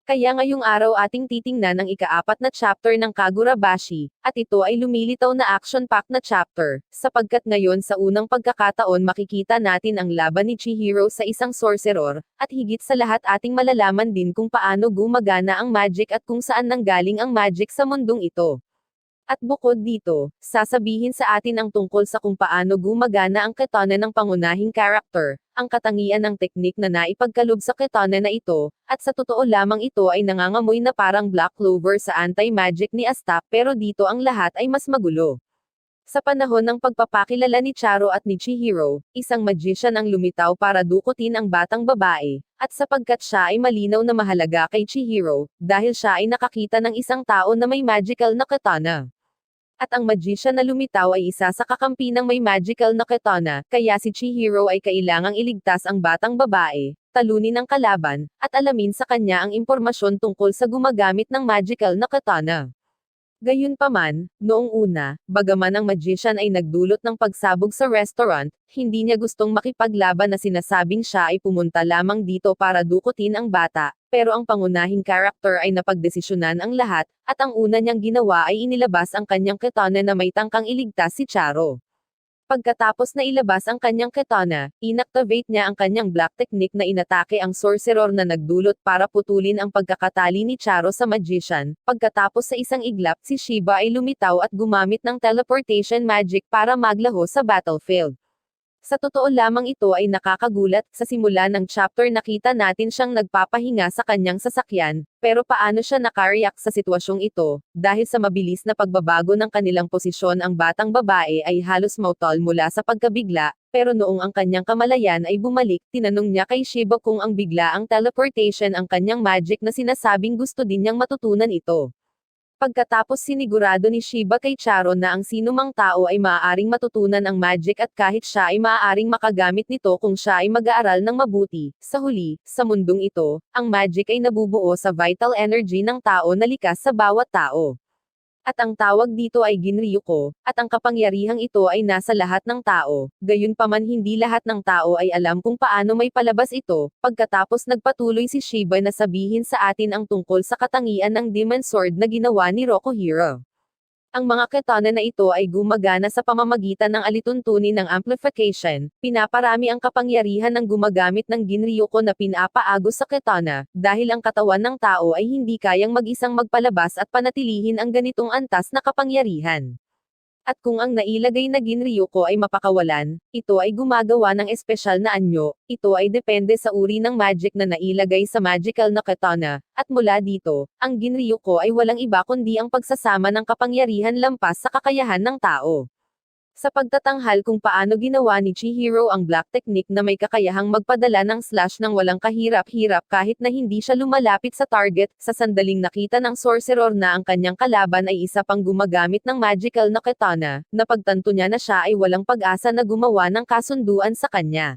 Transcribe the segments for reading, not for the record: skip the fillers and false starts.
Kaya ngayong araw ating titingnan ang ika-4 na chapter ng Kagurabashi, at ito ay lumilitaw na action-packed na chapter, sapagkat ngayon sa unang pagkakataon makikita natin ang laban ni Chihiro sa isang sorcerer, at higit sa lahat ating malalaman din kung paano gumagana ang magic at kung saan nanggaling ang magic sa mundong ito. At bukod dito, sasabihin sa atin ang tungkol sa kung paano gumagana ang katana ng pangunahing karakter, ang katangian ng teknik na naipagkalob sa katana na ito, at sa totoo lamang ito ay nangangamoy na parang black clover sa anti-magic ni Asta, pero dito ang lahat ay mas magulo. Sa panahon ng pagpapakilala ni Charo at ni Chihiro, isang magician ang lumitaw para dukutin ang batang babae, at sapagkat siya ay malinaw na mahalaga kay Chihiro, dahil siya ay nakakita ng isang tao na may magical na katana. At ang magician na lumitaw ay isa sa kakampi ng may magical na katana, kaya si Chihiro ay kailangang iligtas ang batang babae, talunin ang kalaban, at alamin sa kanya ang impormasyon tungkol sa gumagamit ng magical na katana. Gayunpaman, noong una, bagaman ang magician ay nagdulot ng pagsabog sa restaurant, hindi niya gustong makipaglaban na sinasabing siya ay pumunta lamang dito para dukutin ang bata, pero ang pangunahing karakter ay napagdesisyonan ang lahat, at ang una niyang ginawa ay inilabas ang kanyang katana na may tangkang iligtas si Charo. Pagkatapos na ilabas ang kanyang katana, inactivate niya ang kanyang black technique na inatake ang sorcerer na nagdulot para putulin ang pagkakatali ni Charo sa magician. Pagkatapos sa isang iglap, si Shiba ay lumitaw at gumamit ng teleportation magic para maglaho sa battlefield. Sa totoo lamang ito ay nakakagulat, sa simula ng chapter nakita natin siyang nagpapahinga sa kanyang sasakyan, pero paano siya nakareact sa sitwasyong ito, dahil sa mabilis na pagbabago ng kanilang posisyon ang batang babae ay halos mautol mula sa pagkabigla, pero noong ang kanyang kamalayan ay bumalik, tinanong niya kay Shiba kung ang biglaang teleportation ang kanyang magic na sinasabing gusto din niyang matutunan ito. Pagkatapos sinigurado ni Shiba kay Charo na ang sinumang tao ay maaaring matutunan ang magic at kahit siya ay maaaring makagamit nito kung siya ay mag-aaral ng mabuti. Sa huli, sa mundong ito, ang magic ay nabubuo sa vital energy ng tao na likas sa bawat tao. At ang tawag dito ay Ginryuko, at ang kapangyarihang ito ay nasa lahat ng tao, gayunpaman hindi lahat ng tao ay alam kung paano may palabas ito. Pagkatapos nagpatuloy si Shiba na sabihin sa atin ang tungkol sa katangian ng Demon Sword na ginawa ni Rokuhiro. Ang mga katana na ito ay gumagana sa pamamagitan ng alituntunin ng amplification, pinaparami ang kapangyarihan ng gumagamit ng Ginryuko na pinapaagos sa katana, dahil ang katawan ng tao ay hindi kayang mag-isang magpalabas at panatilihin ang ganitong antas na kapangyarihan. At kung ang nailagay na Ginryuko ay mapakawalan, ito ay gumagawa ng espesyal na anyo, ito ay depende sa uri ng magic na nailagay sa magical na katana, at mula dito, ang Ginryuko ay walang iba kundi ang pagsasama ng kapangyarihan lampas sa kakayahan ng tao. Sa pagtatanghal kung paano ginawa ni Chihiro ang black technique na may kakayahang magpadala ng slash ng walang kahirap-hirap kahit na hindi siya lumalapit sa target, sa sandaling nakita ng sorcerer na ang kanyang kalaban ay isa pang gumagamit ng magical na katana, napagtanto niya na siya ay walang pag-asa na gumawa ng kasunduan sa kanya.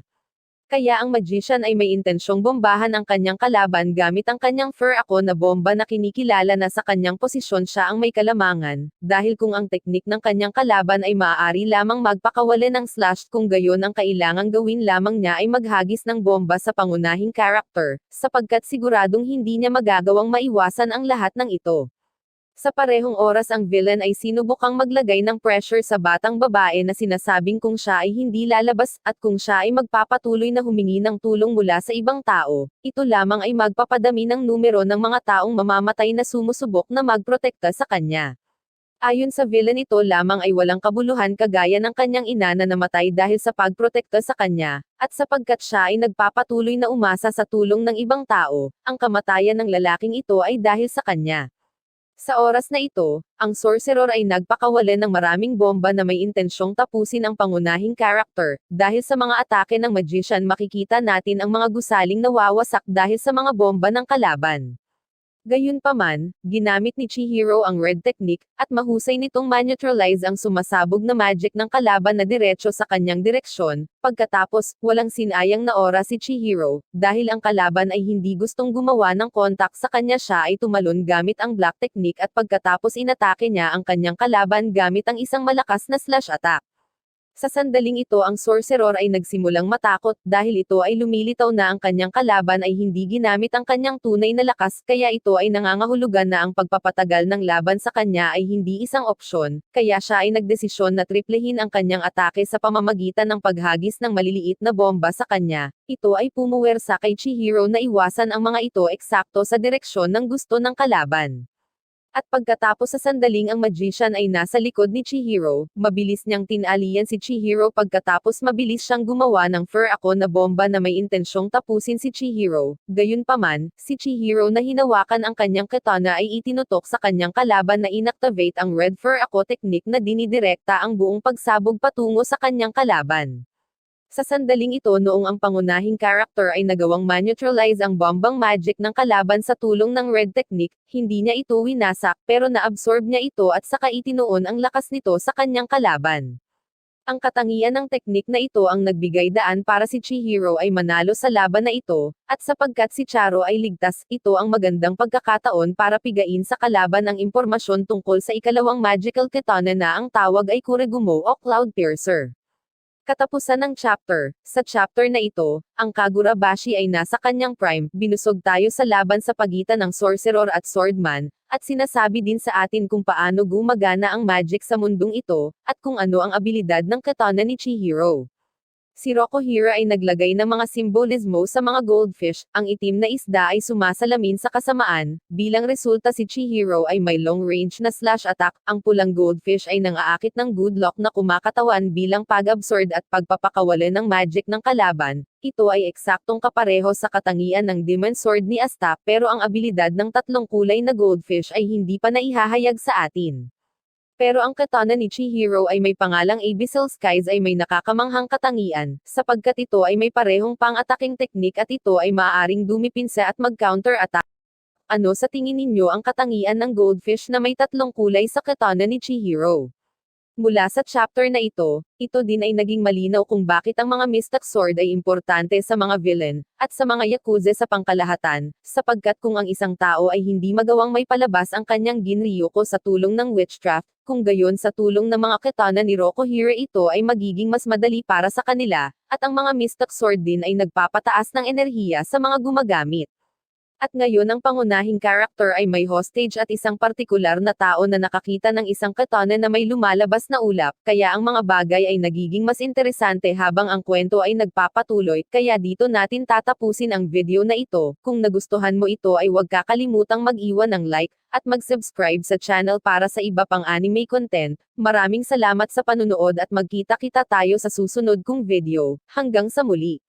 Kaya ang magician ay may intensyong bombahan ang kanyang kalaban gamit ang kanyang fur-ako na bomba na kinikilala na sa kanyang posisyon siya ang may kalamangan, dahil kung ang teknik ng kanyang kalaban ay maaari lamang magpakawala ng slash kung gayon ang kailangang gawin lamang niya ay maghagis ng bomba sa pangunahing karakter, sapagkat siguradong hindi niya magagawang maiwasan ang lahat ng ito. Sa parehong oras ang villain ay sinubukang maglagay ng pressure sa batang babae na sinasabing kung siya ay hindi lalabas, at kung siya ay magpapatuloy na humingi ng tulong mula sa ibang tao, ito lamang ay magpapadami ng numero ng mga taong mamamatay na sumusubok na magprotekta sa kanya. Ayon sa villain ito lamang ay walang kabuluhan kagaya ng kanyang ina na namatay dahil sa pagprotekta sa kanya, at sapagkat siya ay nagpapatuloy na umasa sa tulong ng ibang tao, ang kamatayan ng lalaking ito ay dahil sa kanya. Sa oras na ito, ang sorcerer ay nagpakawalan ng maraming bomba na may intensyong tapusin ang pangunahing karakter, dahil sa mga atake ng magician makikita natin ang mga gusaling nawawasak dahil sa mga bomba ng kalaban. Gayunpaman, ginamit ni Chihiro ang red technique, at mahusay nitong ma-neutralize ang sumasabog na magic ng kalaban na diretso sa kanyang direksyon. Pagkatapos, walang sinayang na oras si Chihiro, dahil ang kalaban ay hindi gustong gumawa ng kontak sa kanya siya ay tumalon gamit ang black technique at pagkatapos inatake niya ang kanyang kalaban gamit ang isang malakas na slash attack. Sa sandaling ito ang sorcerer ay nagsimulang matakot dahil ito ay lumilitaw na ang kanyang kalaban ay hindi ginamit ang kanyang tunay na lakas kaya ito ay nangangahulugan na ang pagpapatagal ng laban sa kanya ay hindi isang opsyon, kaya siya ay nagdesisyon na triplehin ang kanyang atake sa pamamagitan ng paghagis ng maliliit na bomba sa kanya. Ito ay pumuwersa kay Chihiro na iwasan ang mga ito eksakto sa direksyon ng gusto ng kalaban. At pagkatapos sa sandaling ang magician ay nasa likod ni Chihiro, mabilis niyang tinalian si Chihiro pagkatapos mabilis siyang gumawa ng fur ako na bomba na may intensyong tapusin si Chihiro. Gayunpaman, si Chihiro na hinawakan ang kanyang katana ay itinutok sa kanyang kalaban na inactivate ang red fur ako technique na dinidirekta ang buong pagsabog patungo sa kanyang kalaban. Sa sandaling ito noong ang pangunahing character ay nagawang ma-neutralize ang bombang magic ng kalaban sa tulong ng red technique, hindi niya ito winasak pero na-absorb niya ito at saka itinuon ang lakas nito sa kanyang kalaban. Ang katangian ng teknik na ito ang nagbigay daan para si Chihiro ay manalo sa laban na ito, at sapagkat si Charo ay ligtas, ito ang magandang pagkakataon para pigain sa kalaban ang impormasyon tungkol sa ikalawang magical katana na ang tawag ay Kuregumo o Cloud Piercer. Katapusan ng chapter. Sa chapter na ito, ang Kagurabashi ay nasa kanyang prime, binusog tayo sa laban sa pagitan ng sorcerer at swordman, at sinasabi din sa atin kung paano gumagana ang magic sa mundong ito, at kung ano ang abilidad ng katana ni Chihiro. Si Rokohira ay naglagay ng mga simbolismo sa mga goldfish, ang itim na isda ay sumasalamin sa kasamaan, bilang resulta si Chihiro ay may long-range na slash attack, ang pulang goldfish ay nangaakit ng good luck na kumakatawan bilang pag-absorb at pagpapakawalan ng magic ng kalaban. Ito ay eksaktong kapareho sa katangian ng Demon Sword ni Asta pero ang abilidad ng tatlong kulay na goldfish ay hindi pa naihahayag sa atin. Pero ang katana ni Chihiro ay may pangalang Abyssal Skies ay may nakakamanghang katangian, sapagkat ito ay may parehong pang-ataking teknik at ito ay maaaring dumipinsa at mag-counter-attack. Ano sa tingin ninyo ang katangian ng goldfish na may tatlong kulay sa katana ni Chihiro? Mula sa chapter na ito din ay naging malinaw kung bakit ang mga Mystic Sword ay importante sa mga villain, at sa mga Yakuza sa pangkalahatan, sapagkat kung ang isang tao ay hindi magawang may palabas ang kanyang Ginryuko sa tulong ng witchcraft, kung gayon sa tulong ng mga katana ni Rokohira ito ay magiging mas madali para sa kanila, at ang mga Mystic Sword din ay nagpapataas ng enerhiya sa mga gumagamit. At ngayon ang pangunahing character ay may hostage at isang partikular na tao na nakakita ng isang katana na may lumalabas na ulap, kaya ang mga bagay ay nagiging mas interesante habang ang kwento ay nagpapatuloy, kaya dito natin tatapusin ang video na ito. Kung nagustuhan mo ito ay huwag kakalimutang mag-iwan ng like, at mag-subscribe sa channel para sa iba pang anime content. Maraming salamat sa panunood at magkita-kita tayo sa susunod kong video. Hanggang sa muli!